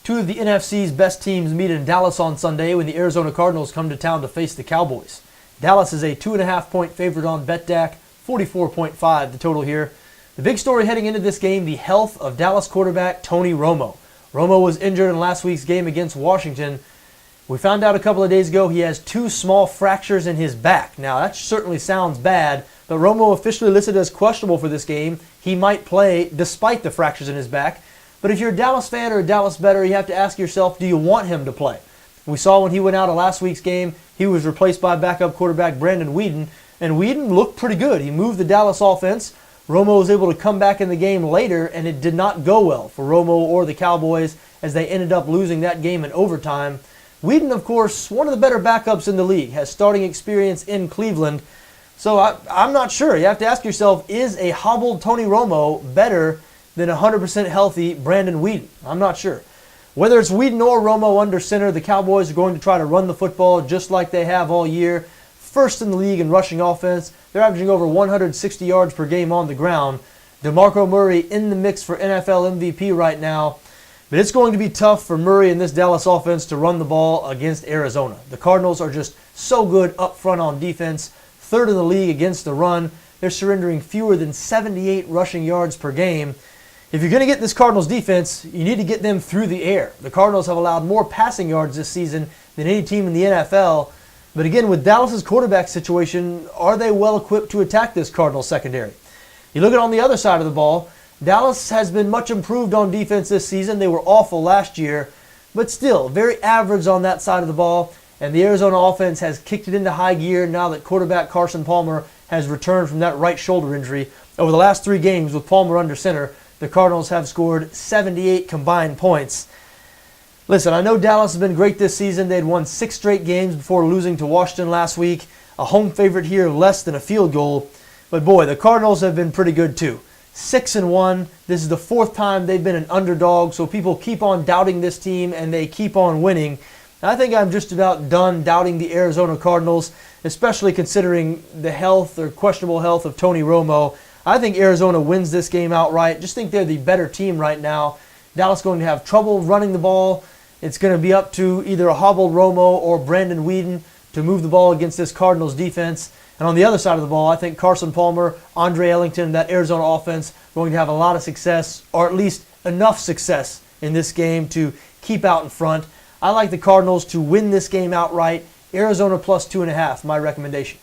Two of the NFC's best teams meet in Dallas on Sunday when the Arizona Cardinals come to town to face the Cowboys. Dallas is a 2.5-point favorite on BETDAQ, 44.5 the total here. The big story heading into this game, the health of Dallas quarterback Tony Romo. Romo was injured in last week's game against Washington. We found out a couple of days ago he has 2 small fractures in his back. Now that certainly sounds bad, but Romo officially listed as questionable for this game. He might play despite the fractures in his back. But if you're a Dallas fan or a Dallas bettor, you have to ask yourself, do you want him to play? We saw when he went out of last week's game, he was replaced by backup quarterback Brandon Weeden, and Weeden looked pretty good. He moved the Dallas offense. Romo was able to come back in the game later, and it did not go well for Romo or the Cowboys as they ended up losing that game in overtime. Weeden, of course, one of the better backups in the league, has starting experience in Cleveland. So I'm not sure. You have to ask yourself, is a hobbled Tony Romo better than 100% healthy Brandon Weeden? I'm not sure. Whether it's Weeden or Romo under center, the Cowboys are going to try to run the football just like they have all year. First in the league in rushing offense. They're averaging over 160 yards per game on the ground. DeMarco Murray in the mix for NFL MVP right now. But it's going to be tough for Murray and this Dallas offense to run the ball against Arizona. The Cardinals are just so good up front on defense. Third in the league against the run. They're surrendering fewer than 78 rushing yards per game. If you're going to get this Cardinals defense, you need to get them through the air. The Cardinals have allowed more passing yards this season than any team in the NFL. But again, with Dallas's quarterback situation, are they well equipped to attack this Cardinals secondary? You look at on the other side of the ball, Dallas has been much improved on defense this season. They were awful last year, but still very average on that side of the ball. And the Arizona offense has kicked it into high gear now that quarterback Carson Palmer has returned from that right shoulder injury. Over the last 3 games with Palmer under center, the Cardinals have scored 78 combined points. Listen, I know Dallas has been great this season. They'd won 6 straight games before losing to Washington last week. A home favorite here, less than a field goal. But boy, the Cardinals have been pretty good too. 6-1. This is the 4th time they've been an underdog, so people keep on doubting this team and they keep on winning. I think I'm just about done doubting the Arizona Cardinals, especially considering the health or questionable health of Tony Romo. I think Arizona wins this game outright. Just think they're the better team right now. Dallas going to have trouble running the ball. It's going to be up to either a hobbled Romo or Brandon Weeden to move the ball against this Cardinals defense. And on the other side of the ball, I think Carson Palmer, Andre Ellington, that Arizona offense going to have a lot of success, or at least enough success in this game to keep out in front. I like the Cardinals to win this game outright. Arizona plus 2.5, my recommendation.